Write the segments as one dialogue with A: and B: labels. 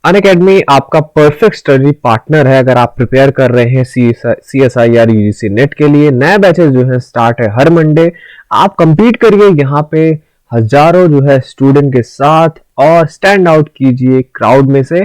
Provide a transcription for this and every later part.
A: Unacademy आपका perfect study partner है अगर आप प्रिपेयर कर रहे हैं CSIR UGC नेट के लिए। नए बैचेस जो है स्टार्ट है हर मंडे। आप कंपीट करिए यहाँ पे हजारों जो है स्टूडेंट के साथ और स्टैंड आउट कीजिए क्राउड में से।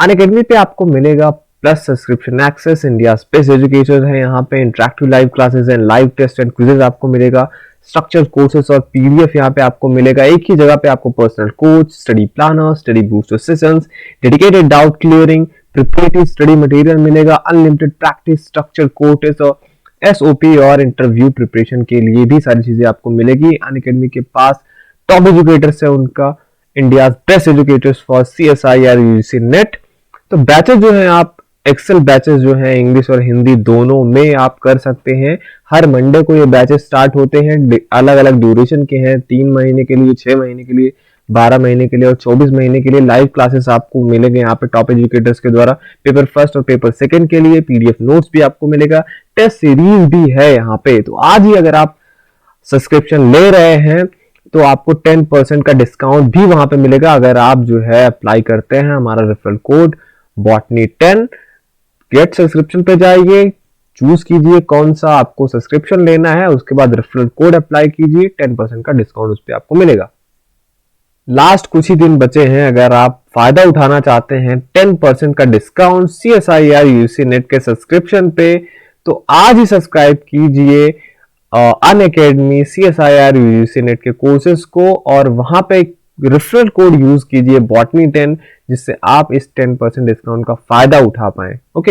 A: अनअकैडमी पे आपको मिलेगा plus subscription access, India best education है यहाँ पे, interactive live classes and live test and quizzes आपको मिलेगा, स्ट्रक्चर कोर्सेस और पीडीएफ यहाँ पे आपको मिलेगा। एक ही जगह पे आपको personal coach, study planner, study booster sessions, dedicated doubt clearing, preparatory study material मिलेगा, अनलिमिटेड प्रैक्टिस, स्ट्रक्चर कोर्सेस और एसओपी और इंटरव्यू प्रिपरेशन के लिए भी सारी चीजें आपको मिलेगी। अनअकैडमी के पास टॉप एजुकेटर्स है, उनका India best educators for CSIR UGC net. तो बैचेस जो हैं आप एक्सेल बैचेस जो हैं इंग्लिश और हिंदी दोनों में आप कर सकते हैं। हर मंडे को ये बैचेस स्टार्ट होते हैं, अलग अलग ड्यूरेशन के हैं, 3 महीने के लिए, 6 महीने के लिए, 12 महीने के लिए और 24 महीने के लिए लाइव क्लासेस आपको मिलेंगे यहाँ पे टॉप एजुकेटर्स के द्वारा। पेपर फर्स्ट और पेपर सेकंड के लिए पीडीएफ नोट्स भी आपको मिलेगा, टेस्ट सीरीज भी है यहाँ पे। तो आज ही अगर आप सब्सक्रिप्शन ले रहे हैं तो आपको 10% का डिस्काउंट भी वहां पे मिलेगा अगर आप जो है अप्लाई करते हैं हमारा referral code botany10। Get subscription पे जाइए, चूज कीजिए कौन सा आपको सब्सक्रिप्शन लेना है, उसके बाद रेफरल कोड अप्लाई कीजिए, 10% का डिस्काउंट उस पर आपको मिलेगा। लास्ट कुछ ही दिन बचे हैं, अगर आप फायदा उठाना चाहते हैं 10% का डिस्काउंट CSIR UGC नेट के सब्सक्रिप्शन पे, तो आज ही सब्सक्राइब कीजिए अनअकैडमी CSIR UGC नेट के कोर्सेज को और वहां पे रेफरल कोड यूज कीजिए botany10, जिससे आप इस 10% डिस्काउंट का फायदा उठा पाए। Okay,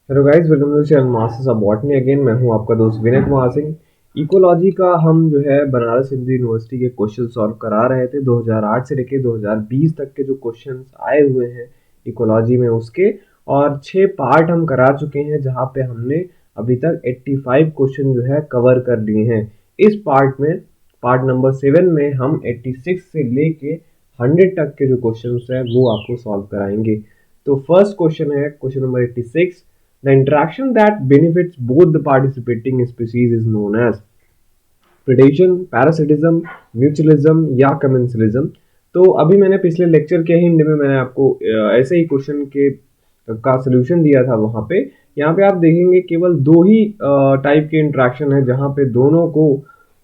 A: hello guys, welcome to channel masters of botany again. मैं हूं आपका दोस्त विनय कुमार सिंह। इकोलॉजी का हम जो है बनारस हिंदू यूनिवर्सिटी के क्वेश्चन सॉल्व करा रहे थे 2008 से लेके 2020 तक के जो क्वेश्चंस आए हुए हैं इकोलॉजी में उसके, और 6 पार्ट हम करा चुके हैं जहां पे हमने अभी तक 85 क्वेश्चन जो है कवर कर लिए हैं। इस पार्ट में, पार्ट नंबर 7 में हम 86 से लेके 100 तक के जो क्वेश्चन है वो आपको सॉल्व कराएंगे। तो फर्स्ट क्वेश्चन है question number 86। The interaction that benefits both the participating species is known as predation, parasitism, mutualism या commensalism। तो अभी मैंने पिछले लेक्चर के हिंद में मैंने आपको ऐसे ही क्वेश्चन के का सोल्यूशन दिया था। वहां पे यहाँ पे आप देखेंगे केवल 2 ही टाइप के इंटरेक्शन है जहाँ पे दोनों को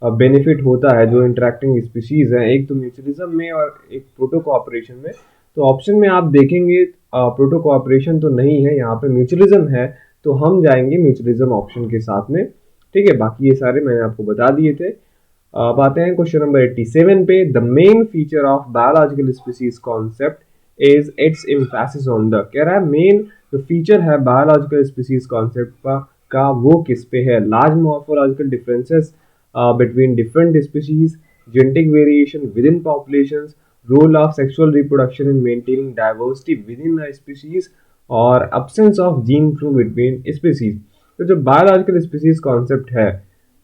A: बेनिफिट होता है जो इंटरेक्टिंग स्पीशीज है, एक तो म्यूचुअलिज्म में और एक प्रोटो कोऑपरेशन में। तो ऑप्शन में आप देखेंगे प्रोटो कोऑपरेशन तो नहीं है, यहाँ पे म्यूचुअलिज्म है, तो हम जाएंगे म्यूचुअलिज्म ऑप्शन के साथ में। ठीक है, बाकी ये सारे मैंने आपको बता दिए थे। अब आते हैं क्वेश्चन नंबर 87 पे। The main feature of biological species concept is it's emphasis on the. कह रहा है मेन जो फीचर है बायोलॉजिकल स्पीसीज कॉन्सेप्ट का वो किस पे है। Large morphological differences between different species, genetic variation with in populations, role of sexual reproduction in maintaining diversity within a species और absence of gene flow between species। तो जो biological species concept है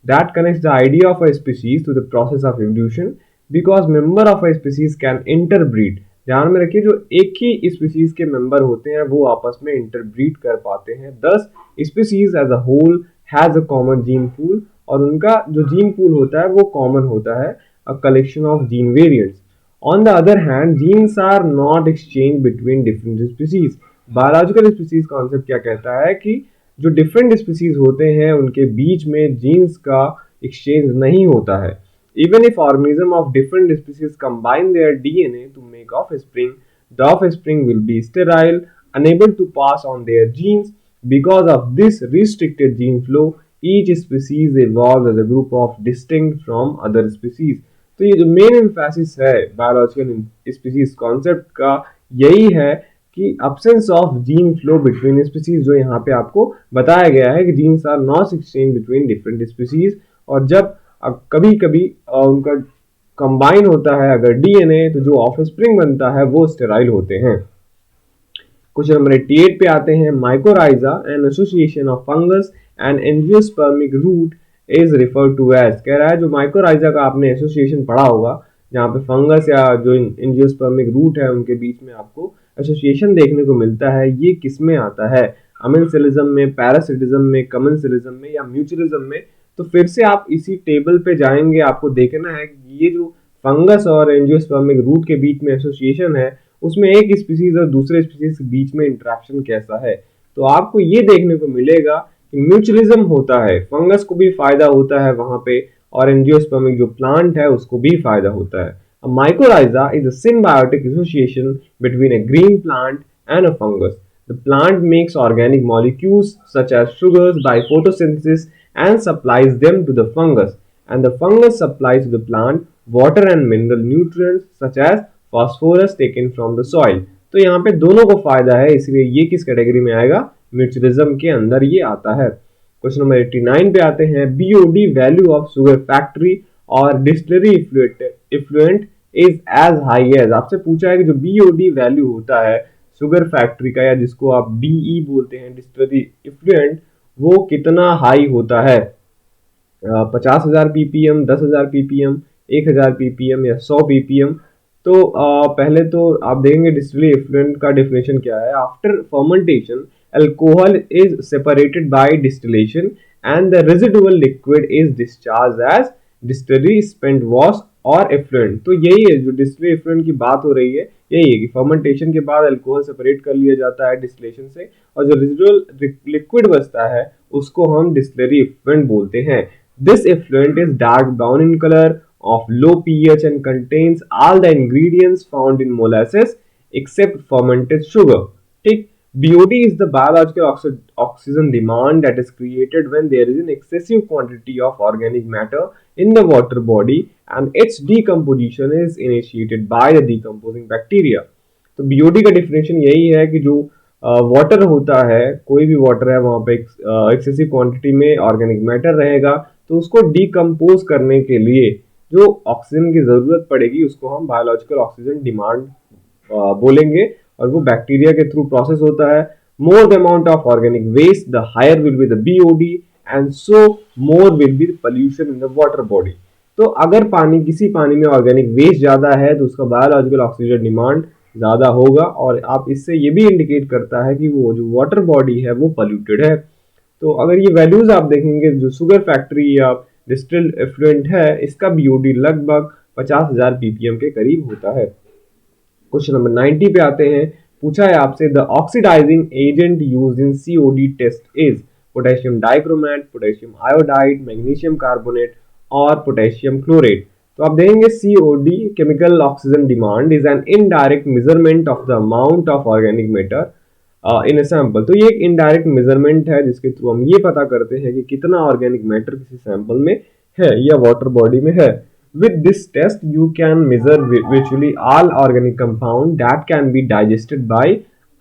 A: that connects the idea of a species to the process of evolution because member of a species can interbreed। ध्यान में रखिए, जो एक ही species के मेंबर होते हैं वो आपस में इंटरब्रीड कर पाते हैं। Thus species as a whole has a common gene pool, और उनका जो जीन पूल होता है वो कॉमन होता है, a collection of gene variants. On the other hand, genes are not exchanged between different species। Biological species concept क्या कहता है कि जो डिफरेंट स्पीसीज होते हैं उनके बीच में जीन्स का एक्सचेंज नहीं होता है। Even if organism of different species combine their DNA to make offspring, the offspring will be sterile, unable to pass on their genes। Because of this restricted gene flow, each species evolves as a group of distinct from other species। तो ये जो main emphasis है biological species concept का यही है कि absence of gene flow between species, जो यहाँ पे आपको बताया गया है कि genes are not exchange between different species, और जब कभी कभी उनका कंबाइन होता है अगर डीएनए, तो जो ऑफस्प्रिंग बनता है वो स्टेराइल होते हैं। क्वेश्चन नंबर 88 पे आते हैं। Mycorrhiza an association of fungus and angiospermic root is refer to as. कह रहा है जो माइकोराइजा का आपने एसोसिएशन पढ़ा होगा जहाँ पे फंगस या जो एंजियोस्पर्मिक रूट है उनके बीच में आपको एसोसिएशन देखने को मिलता है, ये किस में आता है? अमेंसिलिज्म में, पैरासिटिज्म में, कमेंसिलिज्म में या म्यूचुअलिज्म में? तो फिर से आप इसी टेबल पे जाएंगे, आपको देखना है कि ये जो फंगस और एंजियोस्पर्मिक रूट के बीच में एसोसिएशन है, उसमें एक स्पीसीज और दूसरे स्पीसीज के बीच में इंटरेक्शन कैसा है। तो आपको ये देखने को मिलेगा कि म्यूचुअलिज्म होता है, फंगस को भी फायदा होता है वहां पे, और एंजियोस्पर्मिक जो प्लांट है उसको भी फायदा होता है। A mycorrhiza is a symbiotic association between a green plant and a fungus. The plant makes organic molecules such as sugars by photosynthesis and supplies them to the fungus, and the fungus supplies to the plant water and mineral nutrients such as phosphorus taken from the soil. तो यहाँ पे दोनों को फायदा है, इसलिए ये किस कैटेगरी में आएगा, म्यूचुअलिज्म के अंदर ये आता है। क्वेश्चन नंबर 89 पे आते हैं, BOD value of sugar factory और distillery effluent is as high as. आपसे पूछा है कि जो बीओडी वैल्यू होता है शुगर फैक्ट्री का, या जिसको आप डीई बोलते हैं डिस्टिलरी इफ्लुएंट, वो कितना हाई होता है, 50,000 पीपीएम, 10,000 पीपीएम, 1,000 पीपीएम या 100 पीपीएम। तो पहले तो आप देखेंगे डिस्टिलरी इफ्लुएंट का डेफिनेशन क्या है। After fermentation alcohol is separated by distillation and the residual liquid is discharged as distillery spent wash और effluent। तो यही है जो डिस्टिलरी effluent की बात हो रही है, यही है कि फर्मेंटेशन के बाद अल्कोहल सेपरेट कर लिया जाता है डिस्टिलेशन से, और जो रेजिडुअल लिक्विड बचता है उसको हम डिस्टिलरी effluent बोलते हैं। This effluent is dark brown in color, of low pH and contains all the ingredients found in molasses except fermented sugar। ठीक, BOD is the biological oxygen demand that is created when there is an excessive quantity of organic matter in the water body and its decomposition is initiated by the decomposing bacteria। तो BOD का definition यही है कि जो water होता है, कोई भी वाटर है, वहां पे एक्सेसिव क्वांटिटी में ऑर्गेनिक मैटर रहेगा, तो उसको डिकम्पोज करने के लिए जो ऑक्सीजन की जरूरत पड़ेगी उसको हम बायोलॉजिकल ऑक्सीजन डिमांड बोलेंगे, और वो बैक्टीरिया के थ्रू प्रोसेस होता है। More the amount of organic waste the higher will be the BOD and so more will be the pollution in the water body. तो अगर किसी पानी में ऑर्गेनिक वेस्ट ज्यादा है तो उसका बायोलॉजिकल ऑक्सीजन डिमांड ज्यादा होगा, और आप इससे ये भी इंडिकेट करता है कि वो जो वाटर बॉडी है वो पोल्यूटेड है। तो अगर ये वैल्यूज आप देखेंगे, जो शुगर फैक्ट्री या डिस्टिल्ड एफ्लुएंट है, इसका बीओडी लगभग 50,000 पीपीएम के करीब होता है। क्वेश्चन नंबर 90 पे आते हैं, पूछा है आपसे, the oxidising agent used in COD test is potassium dichromate, potassium iodide, magnesium carbonate और पोटेशियम क्लोरेट। तो आप देखेंगे COD chemical oxygen demand is an indirect measurement of the amount of organic matter in a sample. तो ये एक indirect measurement है जिसके through हम ये पता करते हैं कि कितना ऑर्गेनिक मैटर किसी सैंपल में है या वाटर बॉडी में है। With this test, you can measure virtually all organic compound that can be digested by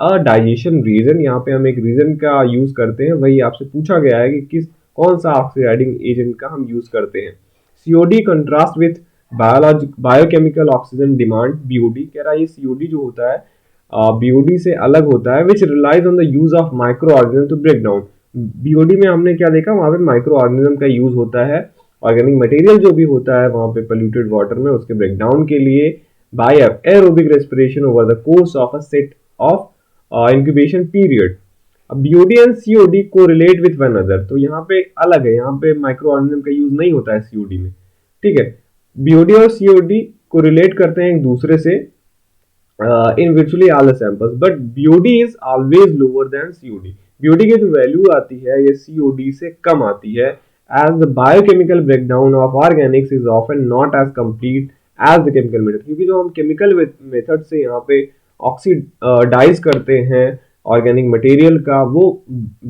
A: a digestion reagent। यहाँ पे हम एक reagent का यूज करते हैं, वही आपसे पूछा गया है कि कौन सा ऑक्सीडाइजिंग एजेंट का हम यूज करते हैं। COD contrast with biochemical oxygen demand, BOD कह रहा है, ये COD जो होता है BOD से अलग होता है, which relies on the use of microorganism to break down। BOD में हमने क्या देखा, वहाँ पे माइक्रो ऑर्गेनिज्म का यूज होता है, ऑर्गेनिक मटेरियल जो भी होता है वहां पे पोल्यूटेड वाटर में उसके ब्रेकडाउन के लिए by aerobic respiration over the course of a set of incubation period. अब बीओडी एंड सीओडी को रिलेट विद वन अदर, तो यहाँ पे अलग है, यहाँ पे माइक्रो ऑर्गेनिज्म का यूज नहीं होता है सीओडी में। ठीक है, बीओडी और सीओडी को रिलेट करते हैं एक दूसरे से इन virtually all the samples, but BOD is always lower than COD। BOD की जो वैल्यू आती है ये COD से कम आती है, as the biochemical breakdown of organics is often not as complete as the chemical method। क्योंकि जो हम केमिकल मेथड से यहाँ पे ऑक्सीडाइज करते हैं ऑर्गेनिक मटेरियल का, वो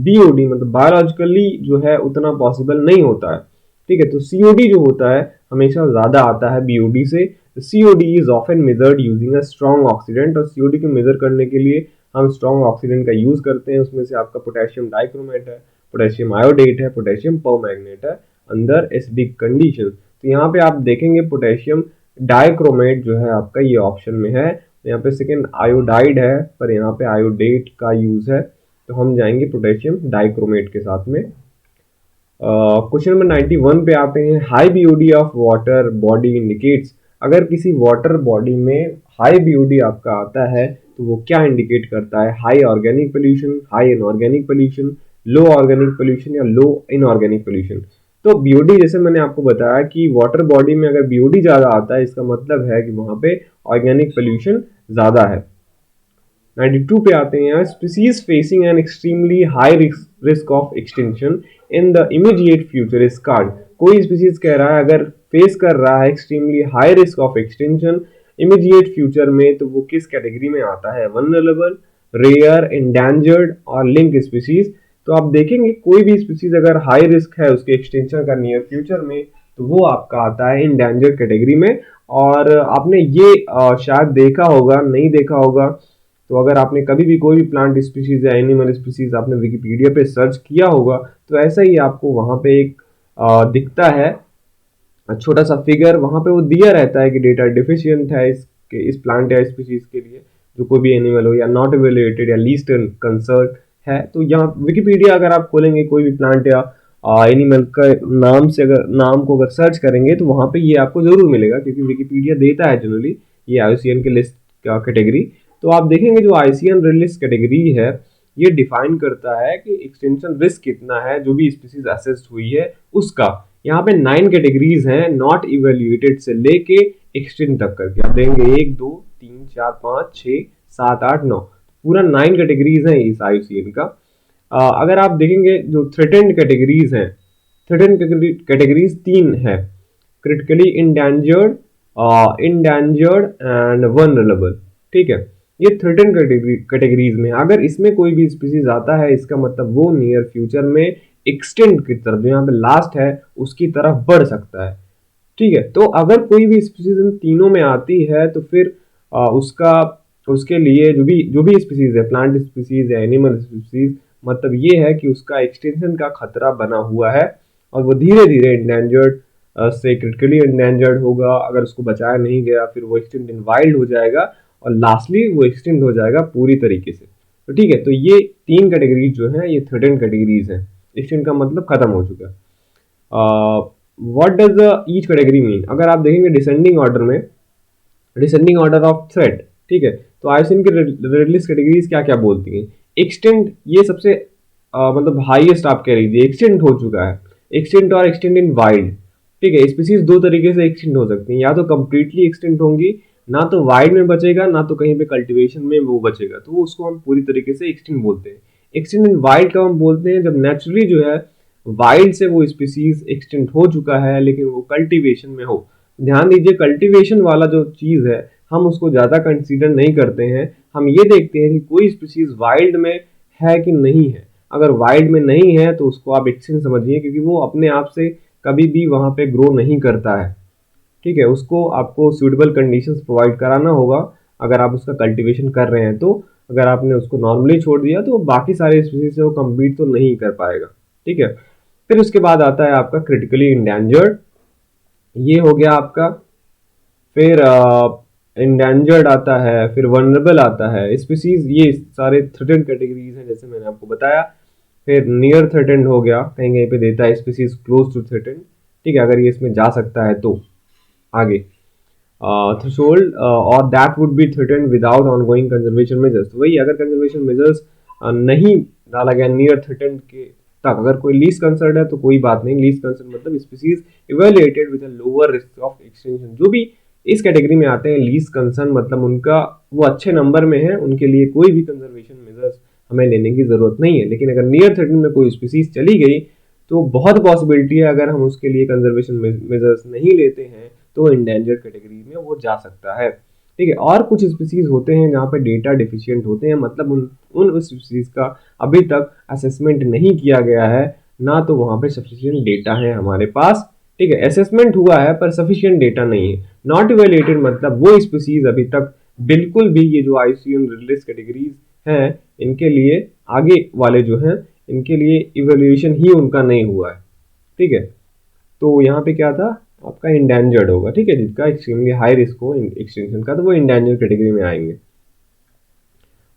A: BOD मतलब बायोलॉजिकली जो है उतना पॉसिबल नहीं होता है। ठीक है, तो COD जो होता है हमेशा ज्यादा आता है BOD से। COD is often measured using a strong oxidant, और COD को मेजर करने के लिए हम स्ट्रॉन्ग ऑक्सीडेंट का यूज करते हैं। उसमें से आपका पोटेशियम डाइक्रोमेट है, पोटेशियम आयोडेट है, पोटेशियम परमैंगनेट है अंदर एसिडिक कंडीशन। तो यहाँ पे आप देखेंगे पोटेशियम डाइक्रोमेट जो है आपका ये ऑप्शन में है, यहाँ पे सेकेंड आयोडाइड है पर यहाँ पे आयोडेट का यूज है, तो हम जाएंगे पोटेशियम डाइक्रोमेट के साथ में। क्वेश्चन नंबर 91 पे आते हैं, high BOD of water body indicates. अगर किसी वाटर बॉडी में हाई बीओडी आपका आता है तो वो क्या इंडिकेट करता है, high organic pollution, high inorganic pollution, low organic pollution या लो इनऑर्गेनिक पोल्यूशन। तो बीओडी जैसे मैंने आपको बताया कि वाटर बॉडी में अगर बीओडी ज़्यादा आता है इसका मतलब है कि वहाँ पे ऑर्गेनिक पोल्यूशन ज़्यादा है। 92 पे आते हैं, species facing an extremely high risk of extinction in the immediate future is called. कोई स्पीसीज कह रहा है अगर फेस कर रहा है extremely high risk of extinction immediate future में, तो वो किस कैटेगरी में आता है? वनरेबल, रेयर, इंडेंजर्ड और लिंक स्पीसीज। तो आप देखेंगे कोई भी स्पीसीज अगर हाई रिस्क है उसके एक्सटेंशन का नियर फ्यूचर में, तो वो आपका आता है इंडेंजर्ड कैटेगरी में। और आपने ये शायद देखा होगा, नहीं देखा होगा, तो अगर आपने कभी भी कोई भी प्लांट स्पीसीज या एनिमल स्पीसीज आपने विकिपीडिया पे सर्च किया होगा, तो ऐसा ही आपको वहां पे एक दिखता है छोटा सा फिगर, वहां पे वो दिया रहता है कि डेटा डिफिशियंट है इस प्लांट या स्पीसीज के लिए, जो कोई भी एनिमल हो, या नॉट इवेल्युएटेड या लीस्ट कंसर्न है। तो यहाँ विकिपीडिया अगर आप खोलेंगे कोई भी प्लांट या एनिमल का नाम से, अगर नाम को अगर सर्च करेंगे तो वहां पे ये आपको जरूर मिलेगा, क्योंकि विकिपीडिया देता है जनरली ये आईयूसीएन के लिस्ट का कैटेगरी। तो आप देखेंगे जो आईसीएन लिस्ट कैटेगरी है ये डिफाइन करता है कि एक्सटेंशन रिस्क कितना है जो भी स्पीसीज असेस्ड हुई है उसका। यहाँ पे 9 कैटेगरीज हैं नॉट इवेल्युएटेड से लेके एक्सटेंट तक करके। आप देंगे 1 2 3 4 5 6 7 8 9, पूरा 9 कैटेगरीज हैं इस आईयूसीएन का। अगर आप देखेंगे जो थ्रेटेंड कैटेगरीज हैं, थ्रेटेंड कैटेगरीज 3 है, critically endangered, endangered and vulnerable. ठीक है, ये थ्रेटेंड कैटेगरीज में, अगर इसमें कोई भी स्पीसीज आता है इसका मतलब वो नियर फ्यूचर में एक्सटेंट की तरफ, जो यहाँ पे लास्ट है उसकी तरफ बढ़ सकता है। ठीक है, तो अगर कोई भी स्पीसीज इन तीनों में आती है तो फिर उसके लिए जो भी स्पीसीज है, प्लांट स्पीसीज या एनिमल स्पीसीज, मतलब ये है कि उसका एक्सटेंशन का खतरा बना हुआ है और वो धीरे धीरे इंडेंजर्ड से क्रिटिकली इंडेंजर्ड होगा। अगर उसको बचाया नहीं गया फिर वो एक्सटेंट इन वाइल्ड हो जाएगा और लास्टली वो एक्सटेंड हो जाएगा पूरी तरीके से। तो ठीक है, तो ये 3 कैटेगरीज जो है ये थ्रेटेंड कैटेगरीज हैं। एक्सटेंड का मतलब खत्म हो चुका है। What does each category mean? अगर आप देखेंगे डिसेंडिंग ऑर्डर में, डिसेंडिंग ऑर्डर ऑफ थ्रेट, ठीक है, तो आईयूसीएन की रेड लिस्ट कैटेगरीज क्या क्या बोलती हैं? एक्सटेंड ये सबसे मतलब हाईएस्ट आप कह लीजिए, एक्सटेंड हो चुका है, एक्सटेंड और एक्सटेंड इन वाइल्ड। ठीक है, स्पीसीज दो तरीके से एक्सटेंड हो सकती हैं, या तो कंप्लीटली एक्सटेंड होंगी, ना तो वाइल्ड में बचेगा ना तो कहीं पे कल्टीवेशन में वो बचेगा, तो उसको हम पूरी तरीके से एक्सटेंड बोलते हैं। एक्सटेंड इन वाइल्ड का हम बोलते हैं जब नेचुरली जो है वाइल्ड से वो स्पीसीज एक्सटेंड हो चुका है लेकिन वो कल्टीवेशन में हो। ध्यान दीजिए, कल्टीवेशन वाला जो चीज है हम उसको ज्यादा कंसीडर नहीं करते हैं, हम ये देखते हैं कि कोई स्पीसीज वाइल्ड में है कि नहीं है। अगर वाइल्ड में नहीं है तो उसको आप एक्सटेंड समझिए, क्योंकि वो अपने आप से कभी भी वहां पे ग्रो नहीं करता है। ठीक है, उसको आपको सूटेबल कंडीशंस प्रोवाइड कराना होगा अगर आप उसका कल्टीवेशन कर रहे हैं। तो अगर आपने उसको नॉर्मली छोड़ दिया तो बाकी सारे स्पीसीज से वो कम्पीट तो नहीं कर पाएगा। ठीक है, फिर उसके बाद आता है आपका क्रिटिकली इंडेंजर्ड, ये हो गया आपका। फिर इंडेंजर्ड आता है, फिर वनरेबल आता है स्पीसीज, ये सारे थ्रेटेंड कैटेगरीज हैं जैसे मैंने आपको बताया। फिर नियर थ्रेटेंड हो गया, कहीं कहीं पे देता है स्पीसीज क्लोज टू थ्रेटेंड। ठीक है, अगर ये इसमें जा सकता है तो आगे थ्रेशोल्ड और that would be threatened without ongoing conservation measures. तो वही, अगर कंजर्वेशन मेजर्स नहीं डाला गया नियर थ्रेटेंड के तक, अगर कोई लीस्ट कंसर्न है तो कोई बात नहीं, लीस्ट कंसर्न मतलब species evaluated with a lower risk of extension. जो भी इस कैटेगरी में आते हैं लीस्ट कंसर्न मतलब उनका वो अच्छे नंबर में है, उनके लिए कोई भी कंजर्वेशन मेजर्स हमें लेने की जरूरत नहीं है। लेकिन अगर नियर थ्रेटेंड में कोई स्पीसीज चली गई तो बहुत पॉसिबिलिटी है अगर हम उसके लिए कंजर्वेशन मेजर्स नहीं लेते हैं तो इंडेंजर्ड कैटेगरी में वो जा सकता है। ठीक है, और कुछ स्पीसीज होते हैं जहाँ पे डेटा डिफिशिएंट होते हैं, मतलब उन स्पीसीज का अभी तक असेसमेंट नहीं किया गया है, ना तो वहाँ पे सफिशिएंट डेटा है हमारे पास। ठीक है, असेसमेंट हुआ है पर सफिशिएंट डेटा नहीं है। नॉट इवेल्युएटेड मतलब वो स्पीसीज अभी तक बिल्कुल भी, ये जो आईयूसीएन लिस्ट कैटेगरीज हैं इनके लिए आगे वाले जो हैं इनके लिए इवेल्युएशन ही उनका नहीं हुआ है। ठीक है, तो यहाँ पे क्या था आपका इंडेंजर्ड होगा। ठीक है, जिसका एक्सट्रीमली हाई रिस्क हो एक्सटेंशन का तो वो इंडेंजर्ड कैटेगरी में आएंगे।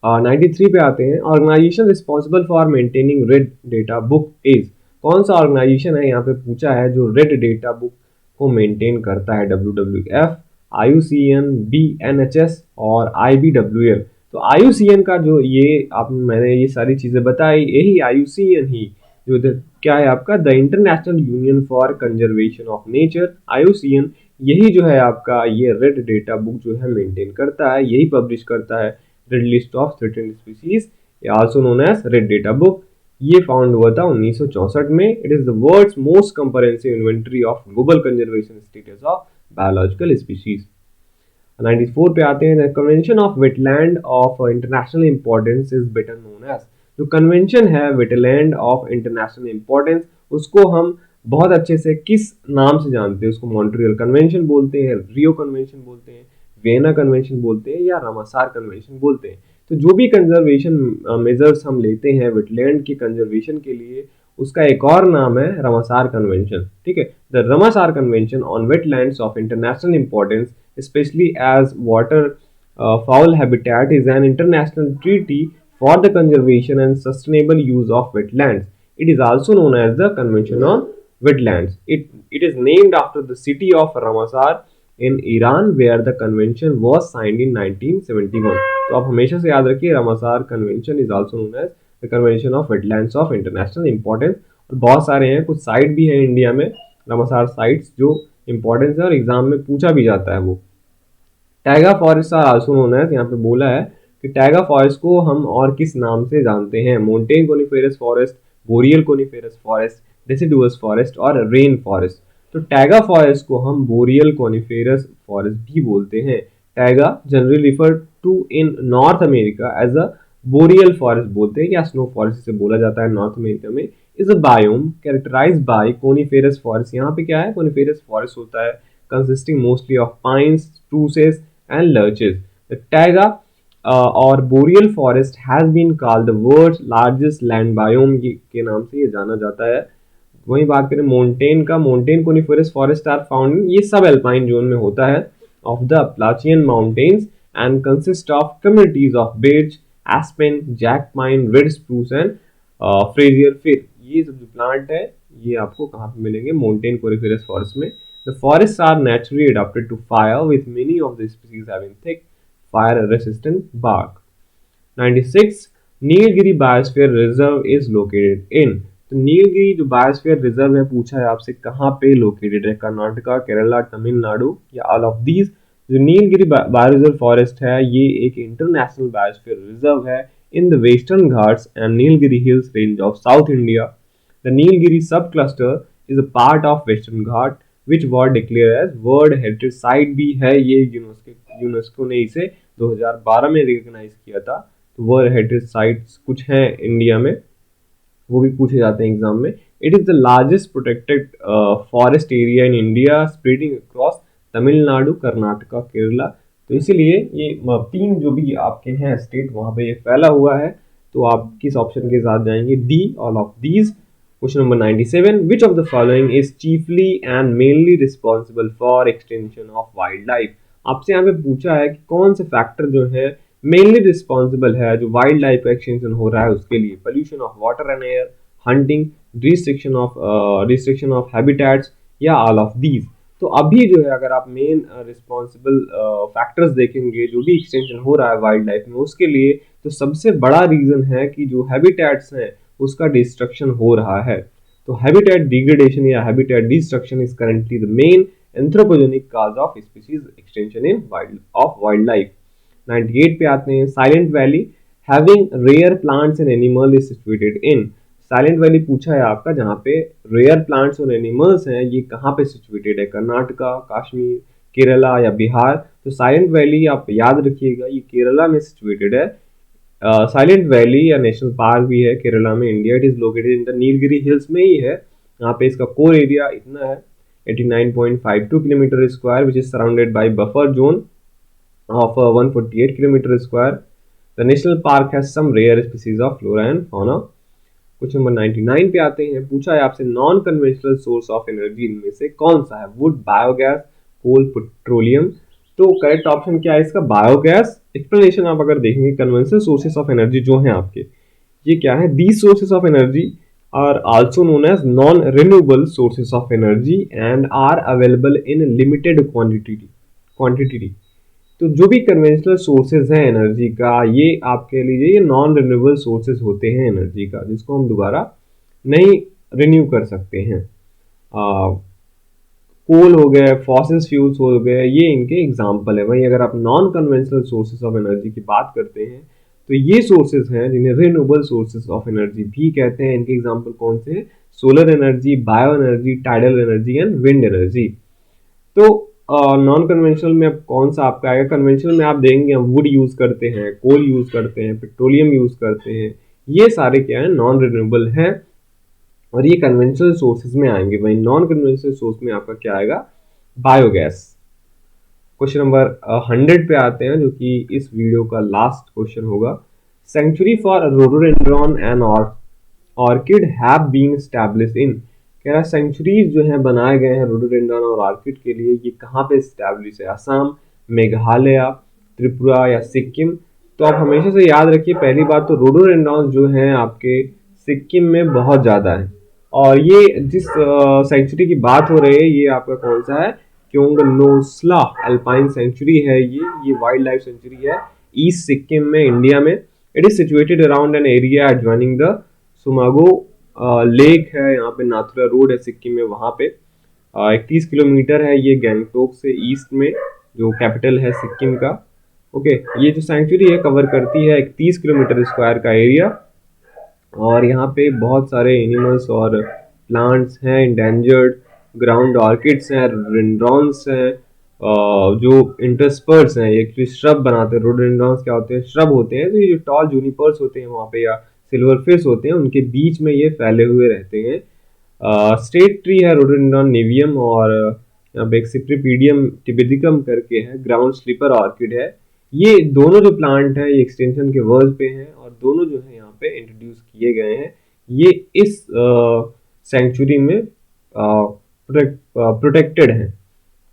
A: 93 पे आते हैं, organisation responsible for maintaining red data book is. कौन सा ऑर्गेनाइजेशन है यहाँ पे पूछा है जो रेड डेटा बुक को मेंटेन करता है? WWF, IUCN, BNHS और IBWF। तो IUCN का जो ये आप मैंने ये सारी चीजें बताई, यही IUCN ही क्या है आपका, the international union for conservation of nature, IUCN, यही जो है आपका ये रेड डेटा बुक जो है मेंटेन करता है, यही पब्लिश करता है red list of threatened species, also known as red data book. ये फाउंड हुआ था 1964 में। It is the world's most comprehensive inventory of global conservation status of biological species. 94 पे आते हैं, convention of wetland of international importance is better known as, जो convention है wetland of international importance, उसको हम बहुत अच्छे से किस नाम से जानते हैं, उसको मॉन्ट्रियल कन्वेंशन बोलते हैं, रियो कन्वेंशन बोलते हैं, वियना कन्वेंशन बोलते हैं, या रामासार कन्वेंशन बोलते हैं। तो जो भी कंजर्वेशन मेजर्स हम लेते हैं वेटलैंड के कंजर्वेशन के लिए, उसका एक और नाम है रामासार कन्वेंशन। ठीक है, the Ramsar convention on wetlands of international importance especially as water fowl habitat is an international treaty for the conservation and sustainable use of wetlands. It is also known as the Convention on Wetlands. It is named after the city of Ramsar in Iran where the convention was signed in 1971. तो आप हमेशा से याद रखिए, Ramsar convention is also known as the convention of wetlands of international importance. और बहुत सारे हैं, कुछ साइट भी हैं इंडिया में रामासार साइट्स जो इंपॉर्टेंस है और एग्जाम में पूछा भी जाता है वो। Taiga forest are also known as, यहाँ पे बोला है कि टैगा फॉरेस्ट को हम और किस नाम से जानते हैं, montane coniferous forest, boreal coniferous forest, deciduous forest और रेन फॉरेस्ट। तो टैगा फॉरेस्ट को हम बोरियल कोनिफेरस फॉरेस्ट भी बोलते हैं। Taiga generally refer to in North America as a boreal forest बोलते हैं, या स्नो फॉरेस्ट से बोला जाता है नॉर्थ अमेरिका में। Is a biome characterized by coniferous forest, यहाँ पे क्या है, कोनिफेरस फॉरेस्ट होता है consisting mostly of pines, spruces and lurches. The taiga or boreal forest has been called the world's largest land biome के नाम से ये जाना जाता है। वहीं बात करें मोन्टेन का, मोन्टेन कोनिफेरस फॉरेस्ट आर फाउंड, ये सब एल्पाइन जोन में होता है, of the Appalachian Mountains and consist of communities of birch, aspen, jack pine, red spruce and frazier fir। ये सब जो प्लांट है ये आपको कहाँ पे मिलेंगे, मोन्टेन कोनिफेरस फॉरेस्ट में। The forests are naturally adapted to fire, with many of the species having thick, fire-resistant bark. 96. Nilgiri biosphere reserve is located in। तो नीलगिरी जो बायोस्फीयर रिजर्व है, पूछा है आपसे कहाँ पे लोकेटेड है, कर्नाटका, केरला, तमिलनाडु या ऑल ऑफ दीज। जो नीलगिरी बायोरिजर्व फॉरेस्ट है ये एक इंटरनेशनल बायोस्फीयर रिजर्व है in the western Ghats and Nilgiri hills range of south India. The Nilgiri sub cluster is a part of western Ghat which word declare as world heritage site भी है। ये UNESCO ने इसे 2012 में रिकॉग्नाइज किया था। तो वर्ल्ड हेरिटेज साइट्स कुछ हैं इंडिया में, वो भी पूछे जाते हैं एग्जाम में। It is the largest protected forest area in India spreading across Tamil Nadu, Karnataka, Kerala. तो इसीलिए ये 3 जो भी आपके हैं स्टेट, वहां पे ये फैला हुआ है। तो आप किस ऑप्शन के साथ जाएंगे, D, all of these. Question number 97. Which of the following is chiefly and mainly responsible for extinction of wildlife? आपसे यहाँ पे पूछा है कि कौन से फैक्टर जो है मेनली रिस्पॉन्सिबल है जो वाइल्ड लाइफ का एक्सटेंशन हो रहा है उसके लिए, pollution of water and air, hunting, restriction of habitats या ऑल ऑफ दीज। तो अभी जो है अगर आप मेन रिस्पॉन्सिबल फैक्टर्स देखेंगे जो भी एक्सटेंशन हो रहा है वाइल्ड लाइफ में उसके लिए, तो सबसे बड़ा रीजन है कि जो हैबिटेट्स हैं उसका डिस्ट्रक्शन हो रहा है। तो हैबिटेट डिग्रेडेशन या habitat destruction is currently the main anthropogenic cause of species extension in wild life. 98 पे आते हैं, silent valley having rare plants and animal is situated in. Silent valley पूछा है आपका, जहाँ पे रेयर प्लांट्स और एनिमल्स हैं ये कहाँ पे सिचुएटेड है, कर्नाटका, कश्मीर, केरला या बिहार। तो साइलेंट वैली आप याद रखिएगा ये केरला में सिचुएटेड है। साइलेंट वैली या नेशनल पार्क भी है केरला में, India. It is located in the Nilgiri hills में ही है। यहाँ पे इसका कोर एरिया इतना है 89.52 kilometer square which is surrounded by buffer zone of 148 kilometer square. The national park has some rare species of flora and fauna. Question number 99 पे आते हैं, पूछा है आपसे non conventional source of energy इनमें से कौन सा है, वुड, बायोगैस, कोल, पेट्रोलियम। तो करेक्ट ऑप्शन क्या है इसका, बायोगैस। एक्सप्लेनेशन आप अगर देखेंगे, कन्वेंशनल सोर्सेस ऑफ एनर्जी जो हैं आपके ये क्या है, these sources of energy are also known as non renewable sources of energy and are available in limited quantity. तो जो भी कन्वेंशनल सोर्सेज हैं एनर्जी का, ये आपके लीजिए ये नॉन रिन्यूएबल सोर्सेज होते हैं एनर्जी का, जिसको हम दोबारा नहीं रिन्यू कर सकते हैं। कोल हो गए, फॉसिल फ्यूल्स हो गए, ये इनके एग्जाम्पल है। वहीं अगर आप non conventional sources of energy की बात करते हैं तो ये सोर्सेज हैं जिन्हें रिन्यूएबल सोर्सेज ऑफ एनर्जी भी कहते हैं। इनके एग्जाम्पल कौन से हैं? Solar energy, bio energy, tidal energy and wind energy. तो नॉन कन्वेंशनल में अब कौन सा आपका आएगा? कन्वेंशनल में आप देखेंगे हम वुड यूज करते हैं, कोल यूज करते हैं, पेट्रोलियम यूज करते हैं। ये सारे क्या है? नॉन रिन्यूएबल हैं और ये कन्वेंशनल सोर्सेज में आएंगे। वहीं नॉन कन्वेंशनल सोर्स में आपका क्या आएगा? बायोगैस। क्वेश्चन नंबर 100 पे आते हैं, जो कि इस वीडियो का लास्ट क्वेश्चन होगा। Sanctuary for rhododendron and orchid have been established in. कह रहा है सेंचुरीज जो है बनाए गए हैं रोडोडेंड्रॉन और ऑर्किड के लिए, ये कहाँ पे एस्टैब्लिश है? असम, मेघालय, त्रिपुरा या सिक्किम? तो आप हमेशा से याद रखिए, पहली बात तो रोडोडेंड्रॉन जो है आपके सिक्किम में बहुत ज़्यादा है। और ये जिस सेंचुरी की बात हो रही है ये आपका कौन सा है? क्योंगनोसला अल्पाइन सेंचुरी है। ये वाइल्ड लाइफ सेंचुरी है ईस्ट सिक्किम में, इंडिया में। It is situated around an area adjoining the Tsomgo lake है। यहाँ पे नाथुला रोड है सिक्किम में, वहाँ पे 31 किलोमीटर है ये गैंगटोक से ईस्ट में, जो कैपिटल है सिक्किम का। ओके, ये जो सेंचुरी है कवर करती है 31 किलोमीटर स्क्वायर का एरिया। और यहाँ पे बहुत सारे एनिमल्स और प्लांट्स हैं, इंडेंजर्ड ग्राउंड ऑर्किड्स हैं, रिंड्रॉन्स हैं, जो इंटरस्पर्स हैं, ये श्रब बनाते हैं। रोडोडेंड्रॉन्स क्या होते हैं? श्रब होते हैं। तो ये जो टॉल जूनिपर्स होते हैं वहाँ पे या सिल्वर फिश होते हैं, उनके बीच में ये फैले हुए रहते हैं। स्टेट ट्री है रोडोडेंड्रॉन निवियम, और यहाँ पे एक सिप्रीपीडियम टिबेटिकम करके है, ग्राउंड स्लीपर ऑर्किड है। ये दोनों जो प्लांट हैं ये एक्सटेंशन के वर्ज पे हैं और दोनों जो है यहाँ पे इंट्रोड्यूस किए गए हैं। ये इस सेंचुरी में प्रोटेक्टेड हैं।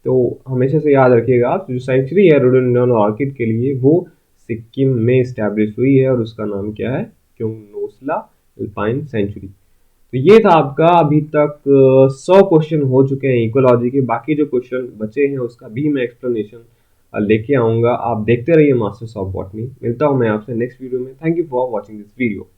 A: तो हमेशा से याद रखिएगा आप, जो सेंचुरी है रोडोडेंड्रॉन ऑर्किड के लिए वो सिक्किम में इस्टेब्लिश हुई है और उसका नाम क्या है? क्योंगनोसला अल्पाइन सेंचुरी। तो ये था आपका अभी तक 100 क्वेश्चन हो चुके हैं इकोलॉजी के। बाकी जो क्वेश्चन बचे हैं उसका भी मैं एक्सप्लेनेशन लेके आऊंगा। आप देखते रहिए मास्टर्स ऑफ बॉटनी। मिलता हूं मैं आपसे नेक्स्ट वीडियो में। Thank you for watching this video.